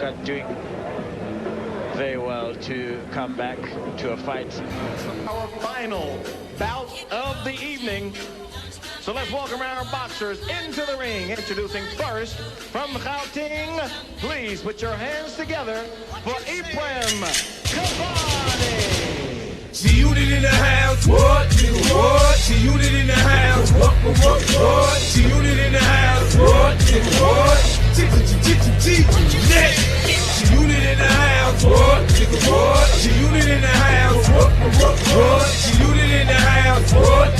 Stuttgart doing very well to come back to a fight. Our final bout of the evening. So let's welcome our boxers into the ring. Introducing first from Gauteng. Please put your hands together for Ephraim Kabani. G-Unit in the house, what? What? G-Unit in the house, what? G-Unit in the house, what? What? G-Unit in the house, what? G-Unit in the house, what? G-Unit in the house, what?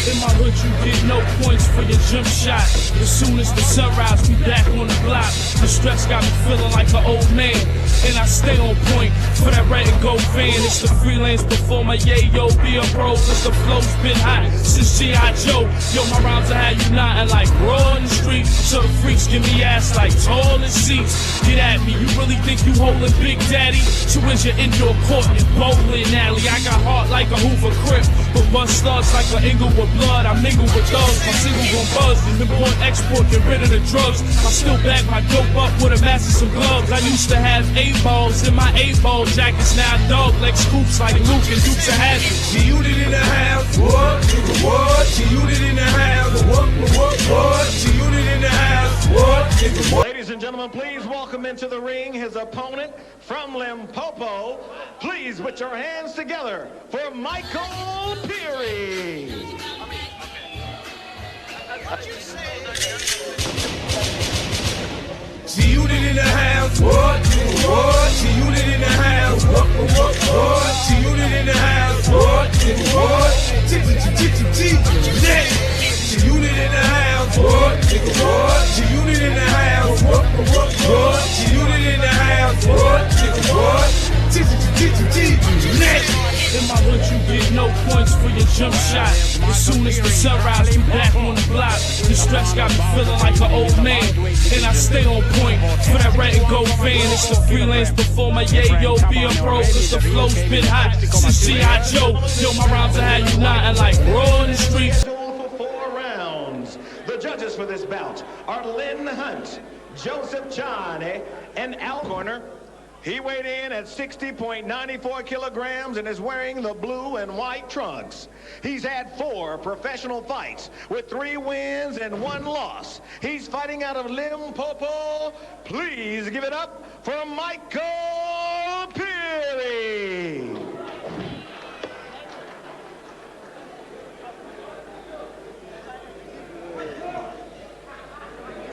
In my hood, you get no points for your jump shot. As soon as the sunrise, we back on the block. The stress got me feeling like an old man, and I stay on point for that red and gold van. It's the freelance performer, yeah, yo, be a pro. Cause the flow's been hot since G.I. Joe. Yo, my rhymes will have you nodding like raw in the street. So the freaks give me ass like tall as seats. Get at me, you really think you holding Big Daddy? So when's your indoor court and bowling alley? I got heart like a Hoover Crip, but bust slugs like an Inglewood blood. I mingle with thugs, my single gon' buzz. Import, export, get rid of the drugs. I still back my dope up with a mask and some gloves. I used to have 8 balls in my 8-ball jackets. Now dog leg scoops like Luke and Dukes of Hazzard. G-Unit in the house, what? G-Unit in the house, what? G-Unit in the house, what? Ladies and gentlemen, please welcome into the ring his opponent from Limpopo. Please put your hands together for Michael Peary. G-Unit in the house, what? G-Unit in the house, what? G-Unit in the house, what? G-Unit in the house, what? G-Unit in the house, what? G-Unit in the house, what? In my hood, you get no points for your jump shot. As soon as the sunrise, we back on the block. The stress got me feeling like an old man, and I stay on point for that red and gold van. It's the freelance performer, yeah, yo, be a pro. Cause the flow's been hot since G.I. Joe. Yo, my rhymes will have you nodding like raw in the streets. For 4 rounds. The judges for this bout are Lynn Hunt, Joseph Chane, and Al Corner. He weighed in at 60.94 kilograms and is wearing the blue and white trunks. He's had 4 professional fights with 3 wins and 1 loss. He's fighting out of Limpopo. Please give it up for Michael Peary.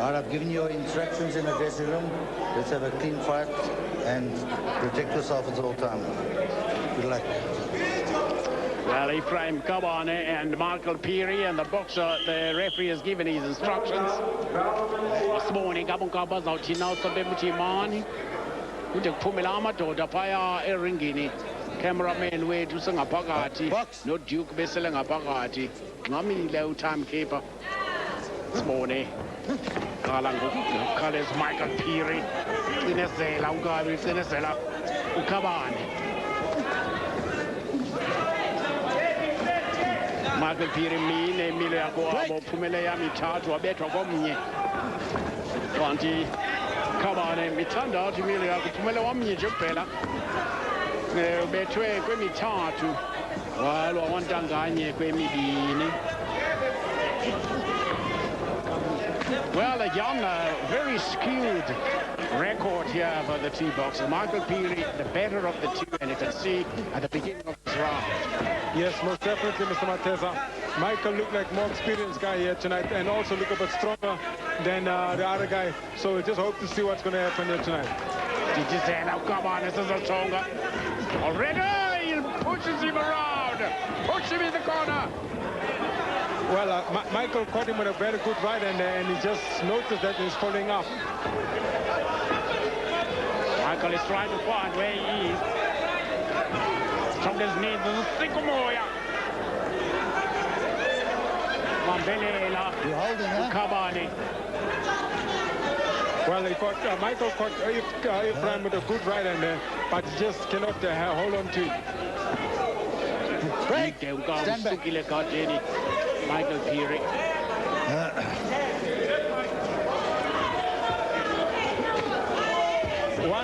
All right, I've given you instructions in the dressing room. Let's have a clean fight and protect yourself at all times. Good luck. Well, Ephraim Kabani and Michael Peary and the boxer, the referee has given his instructions. This morning, Kabunka out now, so Bemutimani. With the Pumilama to the Paya Eringini. Cameraman way to Sangapagati. No Duke Besseling Apagati. Nami low timekeeper. This morning. Colors Michael Peary. Finesela, Ugabi, Finesela, Ukabani. Michael Peary, mean, Emilia Guamo, Pumelea Mitatu, a better woman. 20. Come on, Mitanda, Emilia, Pumela, Jupela. Betway, Mitatu. While I want Dangani, Quemidini. Well, a young, very skilled record here for the 2 boxers. Michael Peary, the better of the 2, and you can see at the beginning of this round. Yes, most definitely, Mr. Mateza. Michael looked like more experienced guy here tonight, and also look a bit stronger than the other guy. So we just hope to see what's going to happen here tonight. Did you say now? Come on, this is a stronger. Already, he pushes him around. Push him in the corner. Well, Michael caught him with a very good right, and he just noticed that he's following up. Michael is trying to find where he is. Strongest needs is a Sikomoya. Mambelela. You're holding, huh? Kabani. Well, he caught, Michael caught Ephraim with a good right hand there, but he just cannot hold on to it. Break. Stand back. Michael Peary.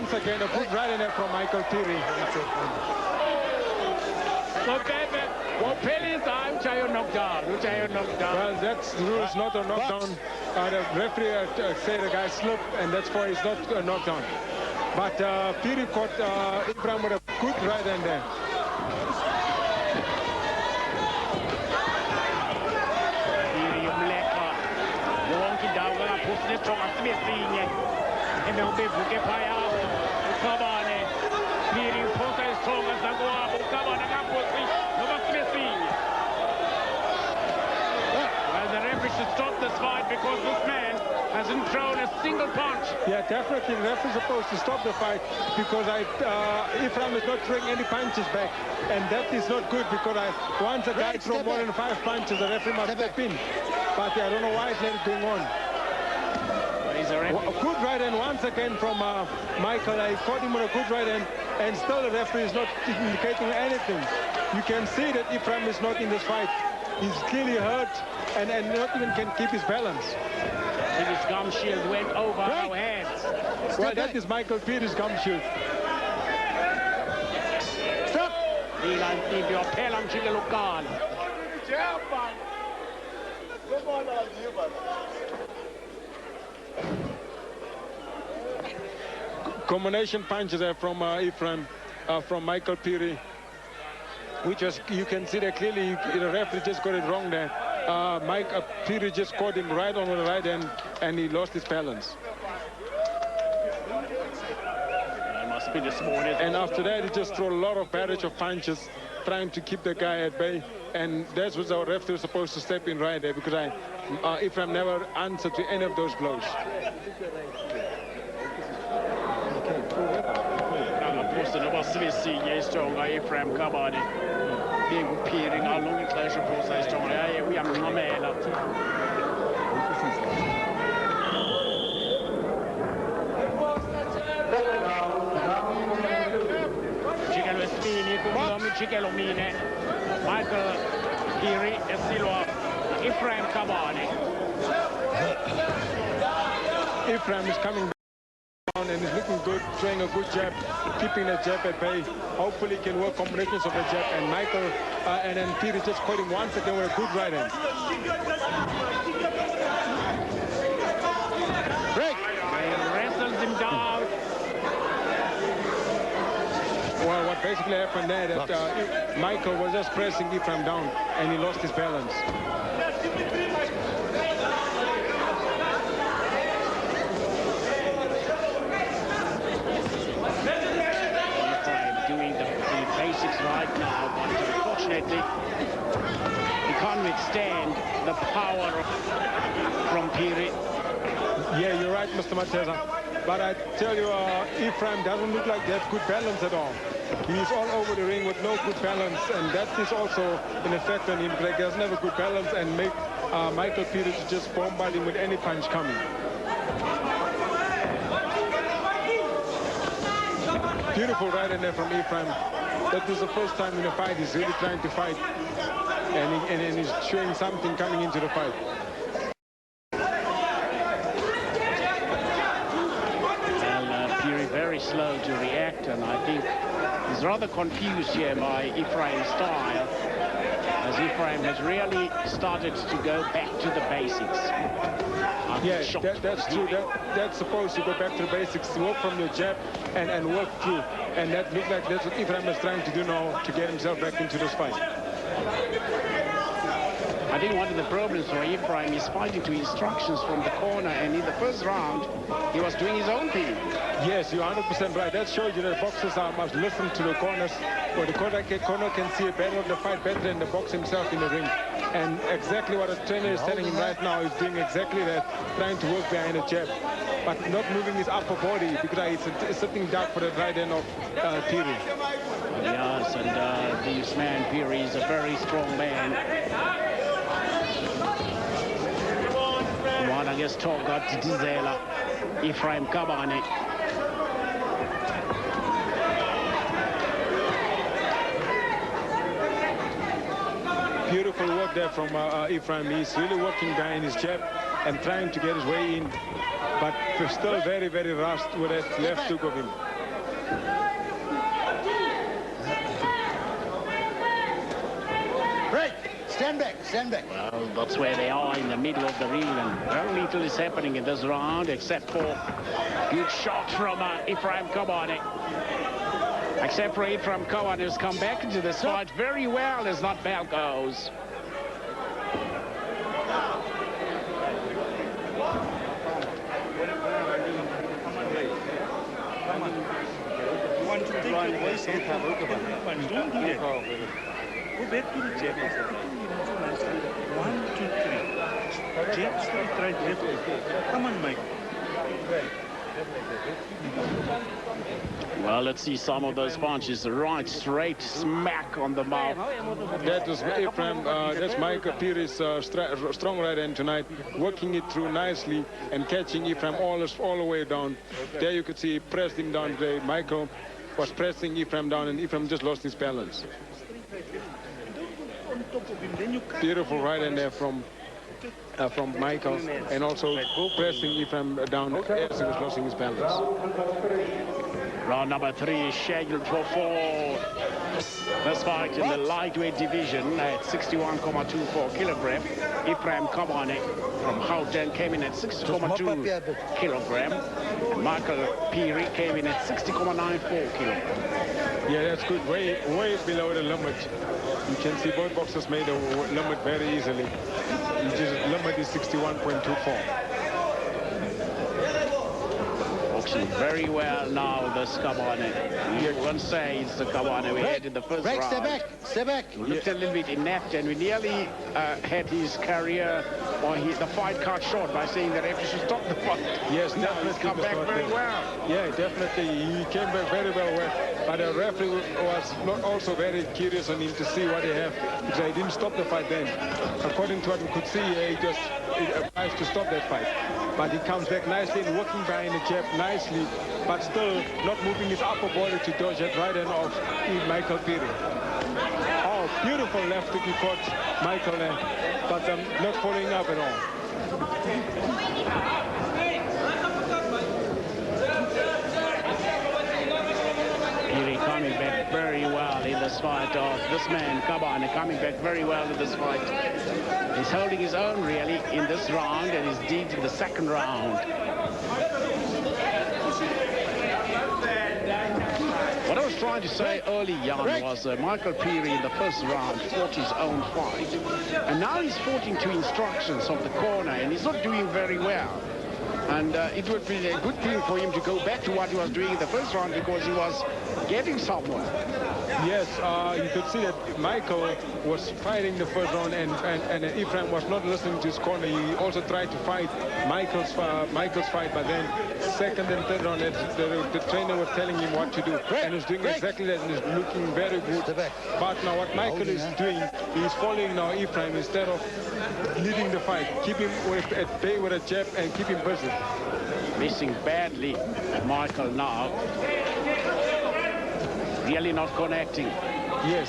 once again a good right hand from Michael Peary. Well, penalty time, Chayo knocked down. Well, that's the rules, not a knockdown. The referee said the guy slipped, and that's why it's not a knockdown. But Peary caught Ephraim with a good right hand there. The referee should stop this fight because this man hasn't thrown a single punch. Yeah, definitely the referee is supposed to stop the fight because Ephraim is not throwing any punches back, and that is not good because once a guy throws more than 5 punches, the referee must step in. But I don't know why it's let it going on. A good right hand once again from Michael. I caught him with a good right hand, and still the referee is not indicating anything. You can see that Ephraim is not in this fight. He's clearly hurt and not even can keep his balance. His gum shield went over our heads. Well, that is Michael Peary's gum shield. Stop! Combination punches there from Ephraim, from Michael Peary, which was, you can see that clearly the referee just got it wrong there. Peary just caught him right on the right hand, and he lost his balance. And after that, he just threw a lot of barrage of punches, trying to keep the guy at bay. And that's what our referee was supposed to step in right there, because Ephraim never answered to any of those blows. Ephraim Kabani. Big peering along in clash of both sides. We are Mamela. Michael Peary, Silva, Ephraim Kabani. Ephraim is coming down and is looking good, throwing a good jab, keeping the jab at bay. Hopefully he can work combinations of the jab, and Michael and then Peary just caught him once again with a good right hand. Break! And wrestles him down. Well, what basically happened there, that Michael was just pressing Ephraim down, and he lost his balance. Right now, but unfortunately he can't withstand the power from Peary. Yeah, you're right, Mr. Mateza. But I tell you, Ephraim doesn't look like they have good balance at all. He's all over the ring with no good balance, and that is also an effect on him. He doesn't have a good balance and make Michael Peary to just bombard him with any punch coming. Beautiful right in there from Ephraim. That was the first time in a fight he's really trying to fight, and he's showing something coming into the fight. Well, Peary very slow to react, and I think he's rather confused here by Ephraim's style, as Ephraim has really started to go back to the basics. Yeah, that's true. That's supposed to go back to the basics, work from your jab and work through. And that looked like that's what Ephraim is trying to do now to get himself back into this fight. I think one of the problems for Ephraim is fighting to instructions from the corner, and in the first round, he was doing his own thing. Yes, you're 100% right. That shows you that boxers must listen to the corners, where the corner can see a better of the fight better than the boxer himself in the ring. And exactly what the trainer is telling him right now is doing exactly that, trying to work behind the jab, but not moving his upper body, because it's sitting dark for the right hand of Peary. Yes, and this man, Peary, is a very strong man. One against Togat Dizela, Ephraim Kabani. Beautiful work there from Ephraim. He's really working behind his jab and trying to get his way in, but still very, very rushed with that left hook of him. Break. Stand back. Stand back. Well, that's where they are in the middle of the ring, and very little is happening in this round except for good shot from Ephraim Kabane. Except for Ephraim Kabane, who's come back into this fight very well as that bell goes. Want to take your voice out. Don't do that. Go back to the jab. 1, 2, 3. Jab, straight, right, left. Come on, Mike. Well, let's see some of those punches. Right, straight smack on the mouth. That was Ephraim, that's Michael Piri's strong right hand tonight, working it through nicely and catching Ephraim all the way down. There you could see he pressed him down today. Michael was pressing Ephraim down, and Ephraim just lost his balance. Beautiful right hand there from Michael, and also pressing Ephraim down as he was losing his balance. Round number 3 is scheduled for 4. This fight in the lightweight division at 61.24 kilogram. Ephraim Kabane from Gauteng came in at 60.2 kilogram. And Michael Piri came in at 60.94 kilogram. Yeah, that's good. Way below the limit. You can see both boxers made the limit very easily. The limit is 61.24. Boxing very well now, this Kabane. You won't say it's the Kabane we had in the first round. Step back. Step back. He looked a little bit inept, and we nearly had his career, or the fight cut short by saying that referee should stop the fight. Yes, now definitely. he's come back very well. Yeah, definitely. He came back very well. But the referee was not also very curious on him to see what he had, because he didn't stop the fight then. According to what we could see, he just advised to stop that fight. But he comes back nicely and working behind the jab nicely, but still not moving his upper body to dodge that right hand of Michael Piri. Oh, beautiful left hook he caught Michael there, but not following up at all. Piri coming back very well in this fight. This man, Kabane, coming back very well in this fight. He's holding his own, really, in this round, and he's deep in the second round. What I was trying to say early, Jan, was Michael Piri in the first round fought his own fight. And now he's fighting to instructions of the corner, and he's not doing very well. And it would be a good thing for him to go back to what he was doing in the first round, because he was getting somewhere. Yes, you could see that Michael was fighting the first round, and Ephraim was not listening to his corner. He also tried to fight Michael's fight, but then second and third round, the trainer was telling him what to do, and he's doing exactly that, and he's looking very good. But now what Michael is doing, he's following now Ephraim instead of leading the fight. Keep him at bay with a jab and keep him busy. Missing badly, Michael now. Really not connecting. Yes.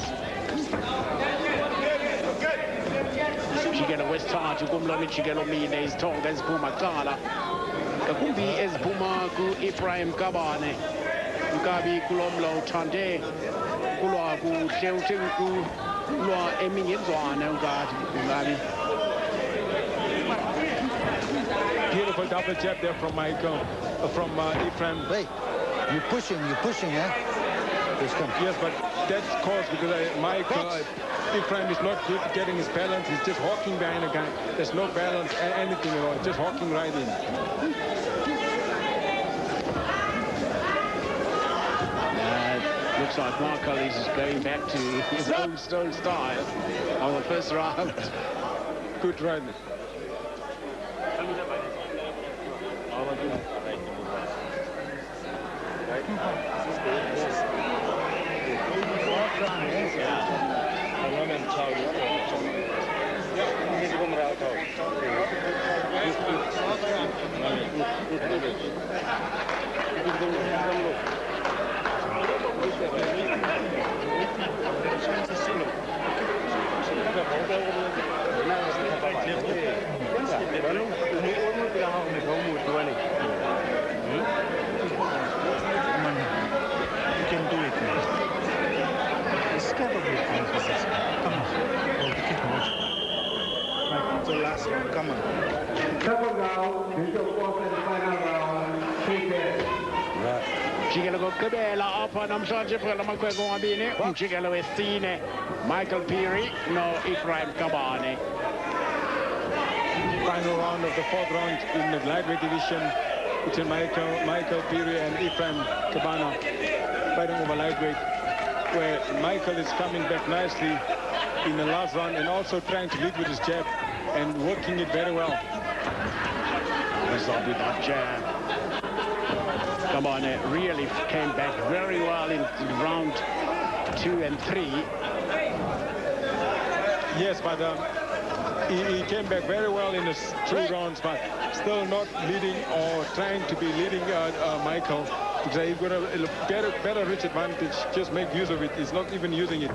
Chigelo West Side, Kumlomi Chigelo Mine is told as Pumakala. Kakumbi is Pumaku Ephraim Kabane. Ukabi Kulomlo Tande. Kulaku Teuku Lua Eminizwana Ugadi. Beautiful double jab there from Michael, from Ephraim. Hey, you're pushing, yeah? Yes, but that's caused because Ephraim is not good getting his balance. He's just hawking behind a guy. There's no balance, anything at all. Just hawking right in. Looks like Michael is going back to his own stone style on the first round. Good right. Come on. Chigelo Cabela up on Amshaja Prelamakwego Abine, Chigelo Estine, Michael Peary, no Ephraim Kabane. Final round of the 4th round in the lightweight division between Michael Peary and Ephraim Cabana fighting over lightweight, where Michael is coming back nicely in the last round and also trying to lead with his jab and working it very well. Result with that jab. Cabane really came back very well in round 2 and 3. Yes, but he came back very well in his 2 rounds, but still not leading or trying to be leading Michael. Because he's got a better reach advantage. Just make use of it. He's not even using it.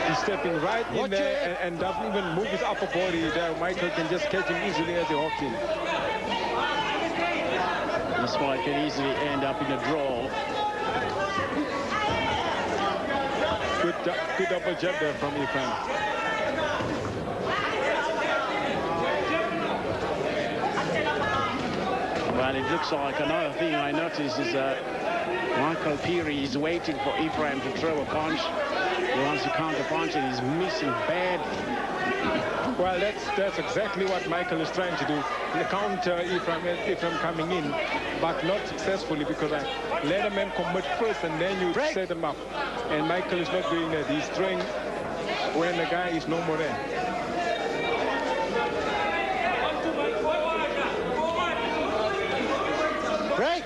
He's stepping right in there and doesn't even move his upper body there. Michael can just catch him easily as he walks in. This fight can easily end up in a draw. Good double jab there from Ephraim. Well, it looks like another thing I noticed is Michael Peary is waiting for Ephraim to throw a punch. He wants to counter punch and he's missing bad. Well, that's exactly what Michael is trying to do. The counter Ephraim coming in, but not successfully because I let a man commit first and then you set him up. And Michael is not doing that. He's throwing when the guy is no more there. Break!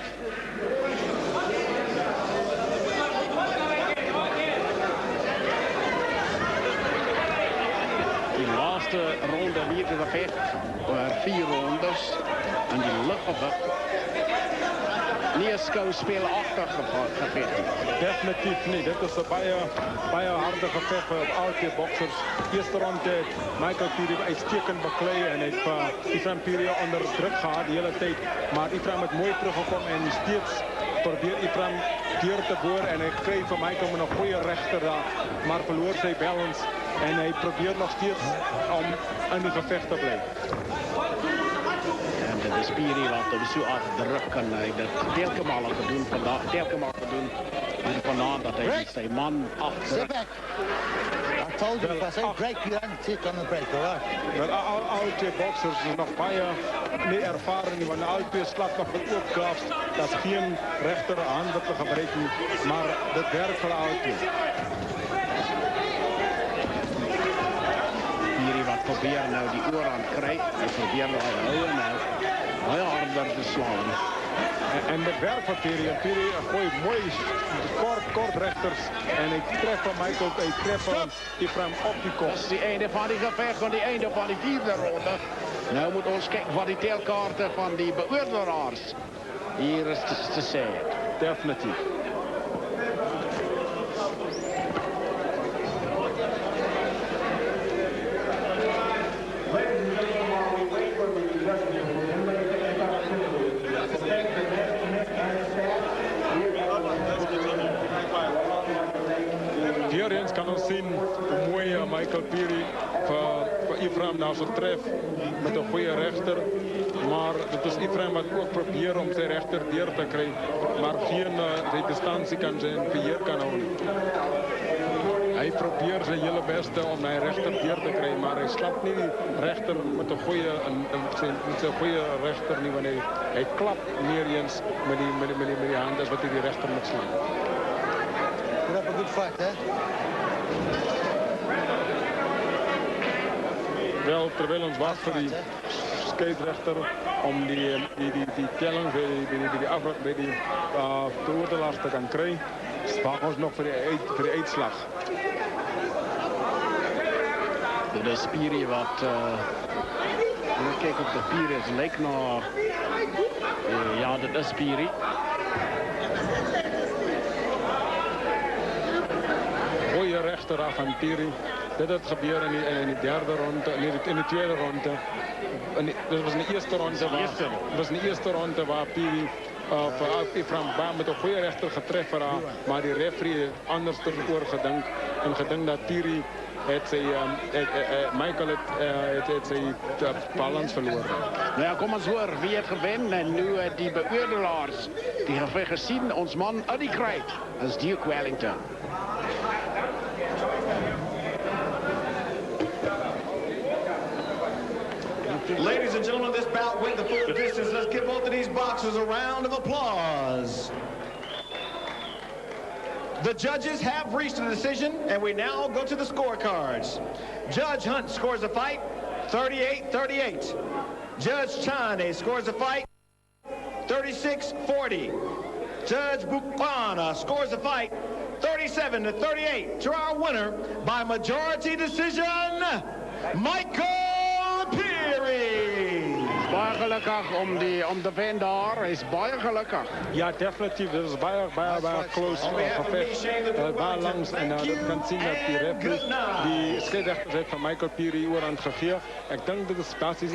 Die laatste ronde weer te gevecht. 4 rondes. En die luchtgevecht. Niet een schouwspeelachtig gevecht. Definitief niet. Dit is een baie harde gevecht voor al die boxers. Eerste ronde Michael Peary uitstekend beklei en heeft Ephraim Peary onder druk gehad de hele tijd. Maar Ephraim het mooi teruggekomen en steeds probeert Ephraim deur te boor en hij kreeg van Michael met een goede rechter daar. Maar verloor zijn balance en hij probeert nog steeds om in die gevecht te blijven. En dat is Peary wat op zo afdruk kan hij dat telkens gedaan vandaag, en vandaag dat hij zijn man afdrukt. I told you, if I say break, you don't sit on the break, all right? Wel, al twee boxers is nog baie meer ervaring, want al twee slag nog met oopklaps. Dat is geen rechterhand dat we gebruiken, maar dat werkt voor al twee. Peary wat probeert nou die oor aan krijgt. Hij probeert nog heel harder te slaan. En de werk van Peary. Peary gooit mooi kort rechters. En ik tref van Michael, ik tref van Ephraim op die kop. Dat is die einde van die gevecht, van die einde van die 4e ronde. Nou moet ons kijken van die teelkaarten van die beoordelaars. Hier is te zeggen. Definitief. Hier eens kan ons zien hoe mooi Michael Peary voor Ephraim nou zo treft met een goede rechter. Maar het is Ephraim wat ook probeert om zijn rechter deur te krijgen. Maar geen distantie kan zijn beheer kan houden. Hij probeert zijn hele beste om zijn rechter deur te krijgen. Maar hij slaat niet die rechter met een goede rechter niet wanneer hij klapt meer eens met die hand als wat hij die rechter moet slaan. Put up a good fight, hè? Wel, terwijl ons wacht voor die skaterechter om die telling bij die beoordelaars te gaan krijgen, wachten ons nog voor de uitslag. De Peary wat kijk op de Peary, het leek naar ja, dat is Peary. Goeie rechter af van Peary. Dit het gebeurde in de derde ronde, in de tweede ronde. Dat was in de eerste ronde waar Peary Ephraim met een goede rechter getroffen had. Maar die referee anders ervoor gedacht. En gedacht dat Peary het sy Michael het sy balans verloor. Nou ja, kom ons hoor wie het gewen en nu die beoordelaars die geveg gesien, ons man uit die kruit is Duke Wellington. Ladies and gentlemen, this bout went the full distance. Let's give both of these boxers a round of applause. The judges have reached a decision, and we now go to the scorecards. Judge Hunt scores a fight 38-38. Judge Chane scores a fight 36-40. Judge Bukwana scores a fight 37-38. To our winner by majority decision, Michael Peary. Baie gelukkig om de wen daar. Hij is baie gelukkig. Ja, definitief. Dat is baie close gevecht. Baie langs en dat kan zien dat die referee die scheidsrechter heeft van Michael Peary oor aan het gegeven. Ik denk dat het basis is.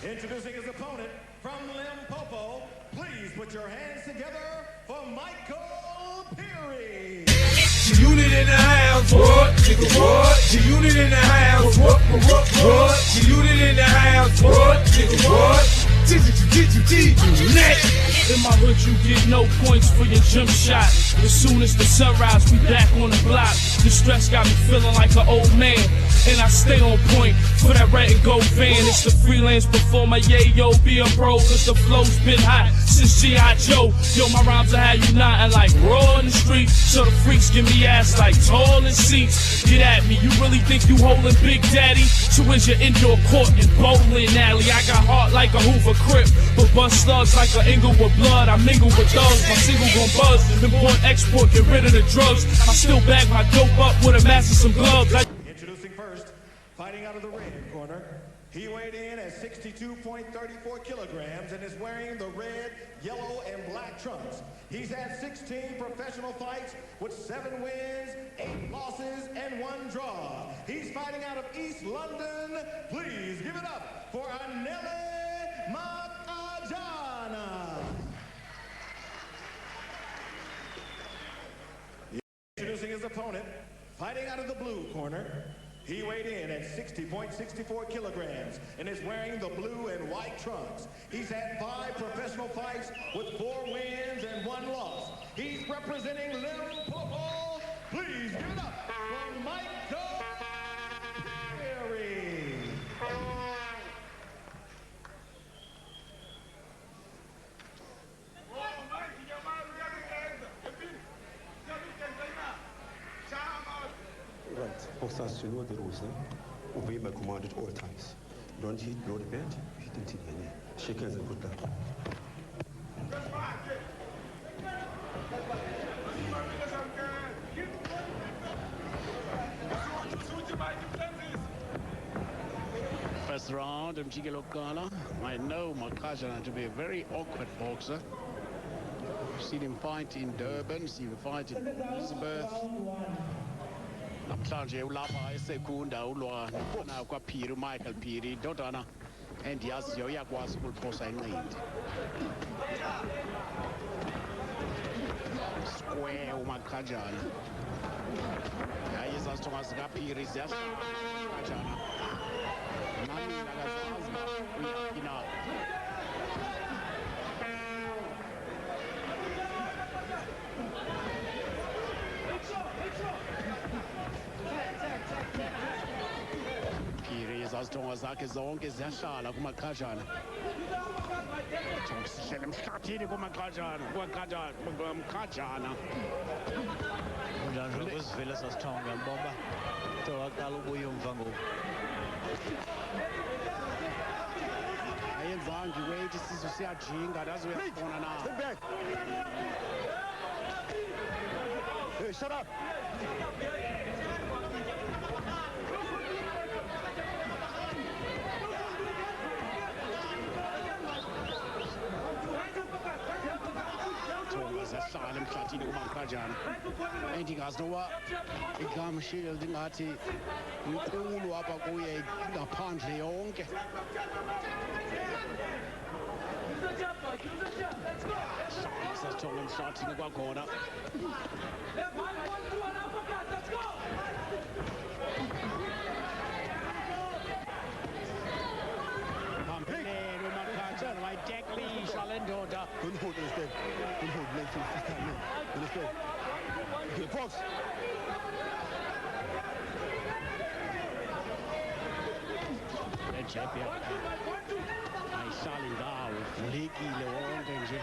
Introducing his opponent from Limpopo, please put your hands together for Michael Peary. G-Unit in the house, what? Nigga, what? G-Unit in the house, what? G-Unit in the house, what? Nigga, what? In my hood, you get no points for your jump shot. As soon as the sunrise, we back on the block. The stress got me feeling like an old man, and I stay on point for that red and gold van. It's the freelance performer, yeah, yo, being bro, cause the flow's been hot since G.I. Joe. Yo, my rhymes are how you nothing like raw in the street, so the freaks give me ass like tall in seats. Get at me, you really think you holding Big Daddy? So is your indoor court and bowling alley? I got heart like a Hoover Crip, but bust slugs like an Inglewood blood. I mingle with thugs, my single gon' buzz. Import, export, get rid of the drugs. I still bag my dope up with a mask and some gloves. Introducing first, fighting out of the red corner. He weighed in at 62.34 kilograms and is wearing the red, yellow, and black trunks. He's had 16 professional fights with 7 wins, 8 losses, and 1 draw. He's fighting out of East London. Please give it up for Anele Makajana. Introducing his opponent, fighting out of the blue corner. He weighed in at 60.64 kilograms and is wearing the blue and white trunks. He's had 5 professional fights with 4 wins and 1 loss. He's representing Limpopo. Please give it up for Michael Peary. Right, boxers, you know the rules, eh? Obey my command at all times. Don't hit, blow the bed, hit until you need. Shake hands and good luck. First round, Mjigelo. I know Makajana to be a very awkward boxer. I've seen him fight in Durban, seen him fight in Elizabeth. Namhlanje ulapha esekunda ulwa na kwaPhiri Michael Peary dodana endiyaziyo uyakwazi ukuliphosa inqindi. Square uMakajana. Yaye izasithonga zikaPeary ziyashakajana. Nami akazazi uyakina. Izazithonga zakhe zonke ziyashala kuMakajana. Sihlele emhlathini kuMakajana. Unjani ukuzivela sasithonga mbomba. Towaqala ubuye umva ngoku. Ayenzange wait isizwe siyajinga ndazi uyabona na. Sit back. Hey, shut up. Sala emhlathini kuMakhajana. Andingazi noba igama shield ingathi inkulu apha kuye ngaphandle yonke. Sasithola emhlathini kwakhona. Don't hold, understand? Don't hold, man, for the first time, man. Understand? Okay, box. Ayishalindawo uvulekile wonke nje.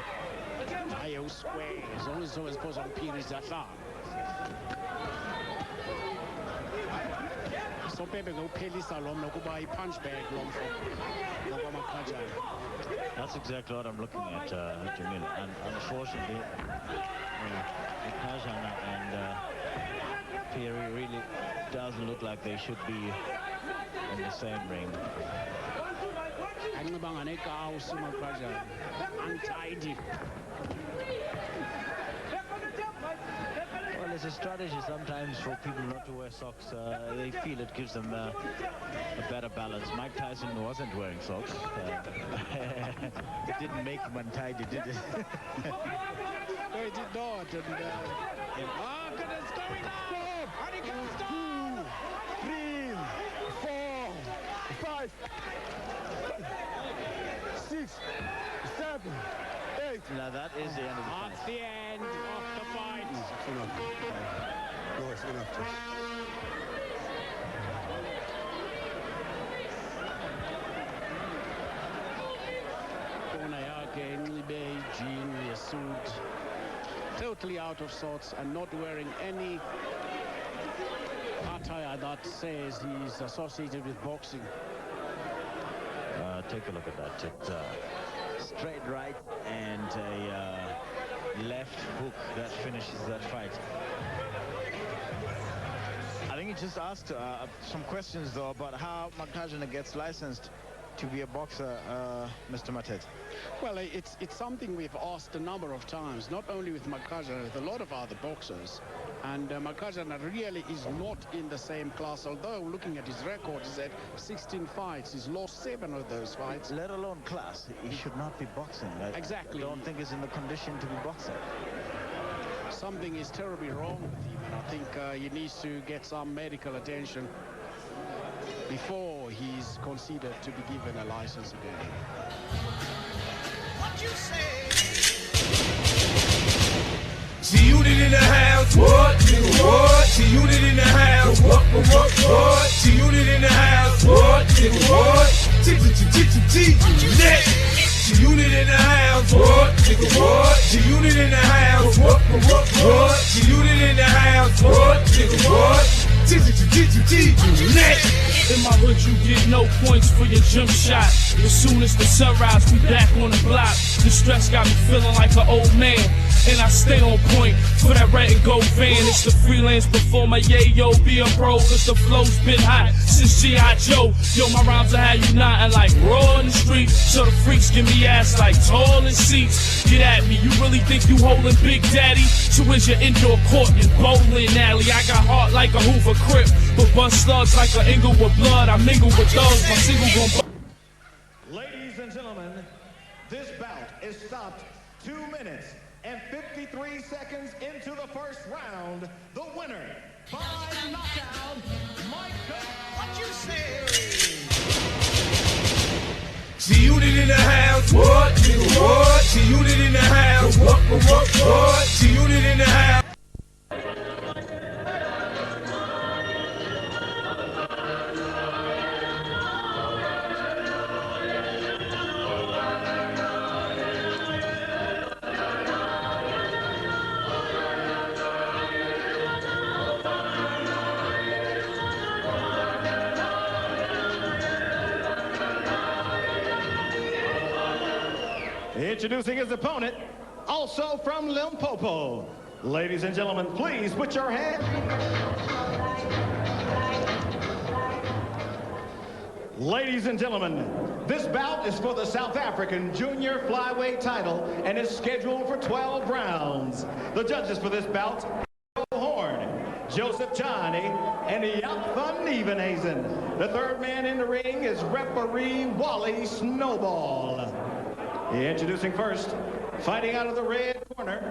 Hayi usquare zonke zonke ziphosa umphiri zahlala. Sopepe ngawuphelisa lo mna kuba i-punch bag lo mfo ngokwamakhajana. That's exactly what I'm looking at, Jamil. And unfortunately, Makhajana and Peary really doesn't look like they should be in the same ring. Anxibanga nekawusi uMakhajana. Untidy. Well, it's a strategy sometimes for people not to wear socks. They feel it gives them a better balance. Mike Tyson wasn't wearing socks. It didn't make him untidy, did it? No, it did not. And, oh, goodness, going down! And he goes down! 3, 4, 5, 6, 7, 8. Now that is the end of the fight. That's the end of the fight. It's enough. No, it's enough. Kona yake enxibe jean suit, totally out of sorts and not wearing any attire that says he's associated with boxing. Take a look at that. It's straight right and a left hook that finishes that fight. I think he just asked some questions though about how Makhajana gets licensed to be a boxer, Mr. Matet. Well, it's something we've asked a number of times, not only with Makhajana, with a lot of other boxers. And Makhajana really is not in the same class, although looking at his record, he's had 16 fights. He's lost 7 of those fights. Let alone class. He should not be boxing. Exactly. I don't think he's in the condition to be boxing. Something is terribly wrong with him, and I think he needs to get some medical attention before he's considered to be given a license again. What you say? G-Unit in the house, what? Nigga, what? G-Unit in the house, what? G-Unit in the house, what? Nigga, what? G-Unit in the house, what? Nigga, what? G-Unit in the house, what? G-Unit in the house, what? Nigga, what? In my hood, you get no points for your jump shot. As soon as the sunrise, we back on the block. The stress got me feeling like an old man, and I stay on point for that red and gold van. It's the freelance performer, yeah, yo, be a pro, cause the flow's been hot since G.I. Joe. Yo, my rhymes will have you nodding like raw in the street, so the freaks give me ass like tall in seats. Get at me, you really think you holding Big Daddy? So where's your indoor court and bowling alley? I got heart like a Hoover Crip, but bust slugs like an Inglewood blood. I mingle with thugs, my single gon' Ladies and gentlemen, this bout is stopped 2 minutes and 53 seconds into the first round. The winner by knockout, Michael. What you say? G-Unit in the house, what? Nigga, what? G-Unit in the house, what? G-Unit in the house. Introducing his opponent, also from Limpopo. Ladies and gentlemen, please put your hands. Ladies and gentlemen, This bout is for the South African junior flyweight title and is scheduled for 12 rounds. The judges for this bout, Horn, Joseph Johnny, and Jaap van Nieuwenhuizen. The third man in the ring is referee Wally Snowball. Introducing first, fighting out of the red corner,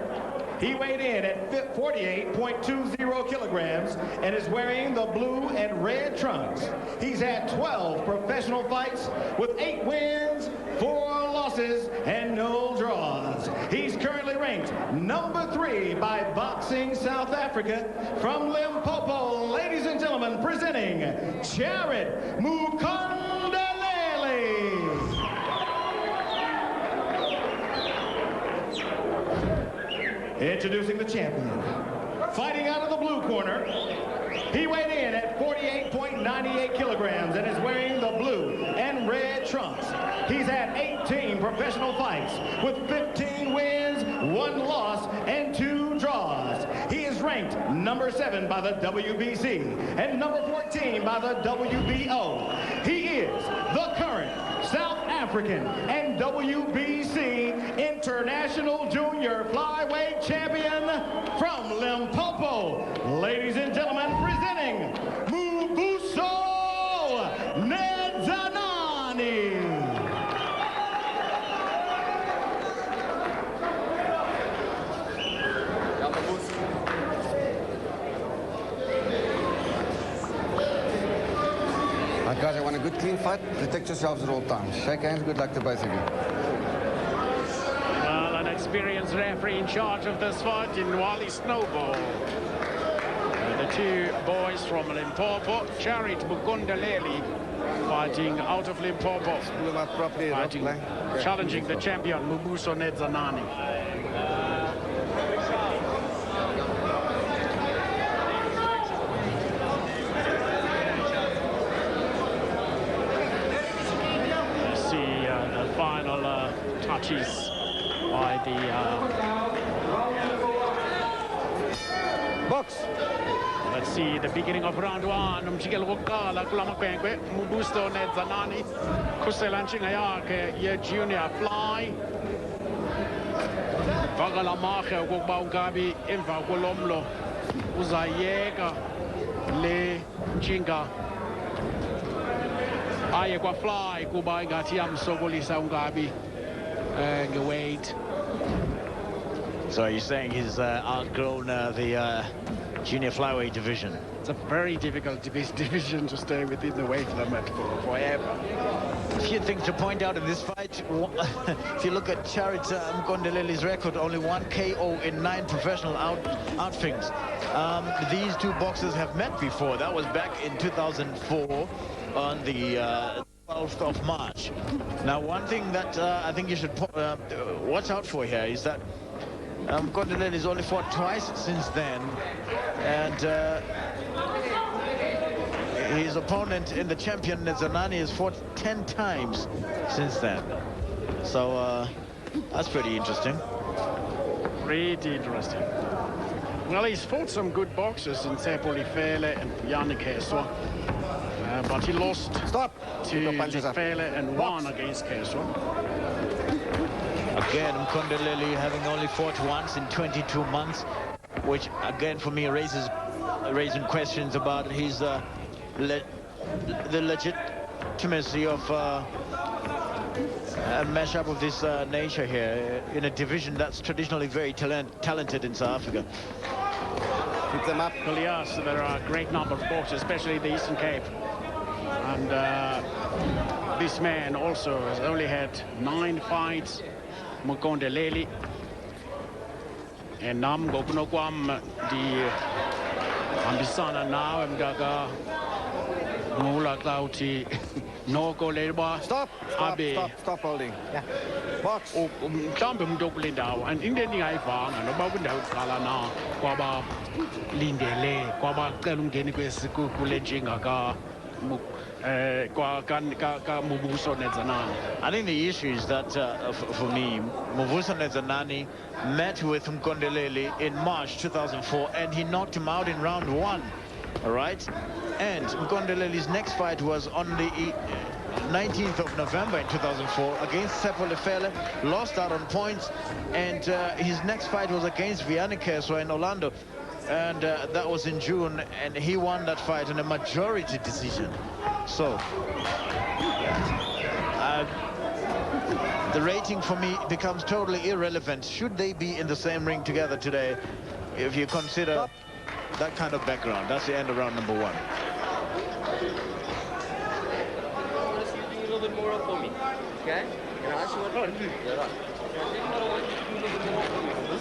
he weighed in at 48.20 kilograms and is wearing the blue and red trunks. He's had 12 professional fights with 8 wins, 4 losses, and no draws. He's currently ranked number 3 by Boxing South Africa. From Limpopo, ladies and gentlemen, presenting Jared Mukondeleli. Introducing the champion. Fighting out of the blue corner, he weighed in at 48.98 kilograms and is wearing the blue and red trunks. He's had 18 professional fights with 15 wins, 1 loss, and 2 draws. He is ranked number 7 by the WBC and number 14 by the WBO. He is the current South African and WBC International Junior Flyweight Champion from Limpopo. Ladies and gentlemen, presenting Mubuso Nedzanani. Guys, I want a good clean fight. Protect yourselves at all times. Shake hands. Good luck to both of you. Well, an experienced referee in charge of this fight in Wally Snowball. The two boys from Limpopo, Jared Mukondeleli, fighting out of Limpopo, fighting, challenging the champion Mubuso Nedzanani. Final touches by the box. Let's see the beginning of round 1. Umjikelo wokuqala kula maqwenkwe Mubuso Nedzanani khusela ntshinga yakhe ye-junior fly. Vakala marhe okokuba uNkabi emva kolomlo uzayeka le ntshinga aye kwa-fly kuba ingathi yamsokolisa uNkabi nge-weight. So you're saying he's outgrown the junior flyweight division? It's a very difficult division to stay within the weight limit forever. A few things to point out in this fight. If you look at Jared Mukondeleli's record, only 1 KO in 9 professional outfings. These two boxers have met before. That was back in 2004 on the 12th of March. Now, one thing that I think you should watch out for here is that Mukondeleli's only fought twice since then, and his opponent in the champion Nedzanani has fought 10 times since then. So that's pretty interesting. Pretty interesting. Well, he's fought some good boxers in Tsepo Lifele and Yannick Keswa. But he lost to Lifele and won against Keswa. Again, Mukondeleli having only fought once in 22 months, which again for me raising questions about his the legitimacy of a matchup of this nature here in a division that's traditionally very talented in South Africa. Keep them up. Well, yes, there are a great number of boxers, especially in the Eastern Cape. And this man also has only had 9 fights, Mukondeleli. And nam gokunokwam di ambisana nawe mgaga mula klauti noko leba. Stop holding. Yeah. Box. Mhlambe umuntu okulindawo and into endingayivanga noba kundawo kuqala na kwaba lindele kwaba cela ungeni kule njinga ka Mubuso Nedzanani. I think the issue is that for me, Mubuso Nedzanani met with Mukondeleli in March 2004 and he knocked him out in round 1. All right, and Mukondeleli's next fight was on the 19th of November in 2004 against Seppo Lefele, lost out on points, and his next fight was against Vianney in Orlando, and that was in June, and he won that fight in a majority decision. So the rating for me becomes totally irrelevant. Should they be in the same ring together today, if you consider that kind of background? That's the end of round number 1. A little bit more up for me, okay? Can I ask you what to do? Yeah, right. I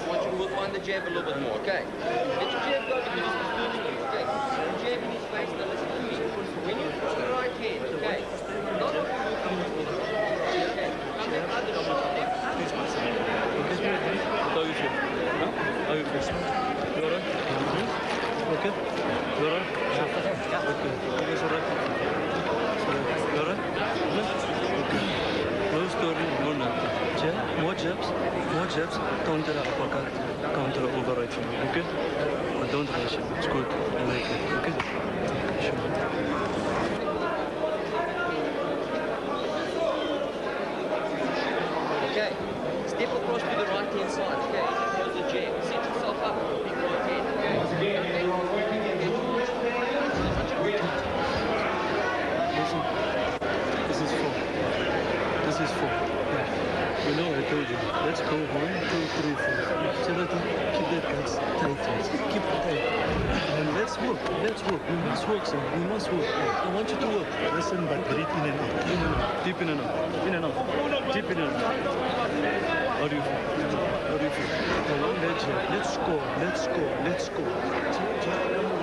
want you to work on the jab a little bit more, okay? Let your jab go because it's disturbing you, okay? The jab in his face, now listen to me. When you push the right hand, okay? Not on the okay? Come in other shoulder. How you feel? How you feel? You alright? Okay? You alright? Okay. Okay, so right. You alright? Okay. No story, no nothing. Jab, more jabs, counter uppercut, counter override for me, okay? But don't rush him, it's good, I like it, okay? Sure. Okay, step across to the right hand side, okay? Use the jab, set yourself up, big right hand, okay? Listen, this is 4. This is 4. Yeah. You know, I told you. Let's go 1, 2, 3, 4. Charity, keep that guts tight. Keep it tight. And let's work. We must work, sir. We must work. I want you to work. Listen, but breathe in and out. In and out. Deep in and out. In and out. Deep in and out. How do you feel? How do you feel? I want that jab. Let's score. Let's score. Let's score.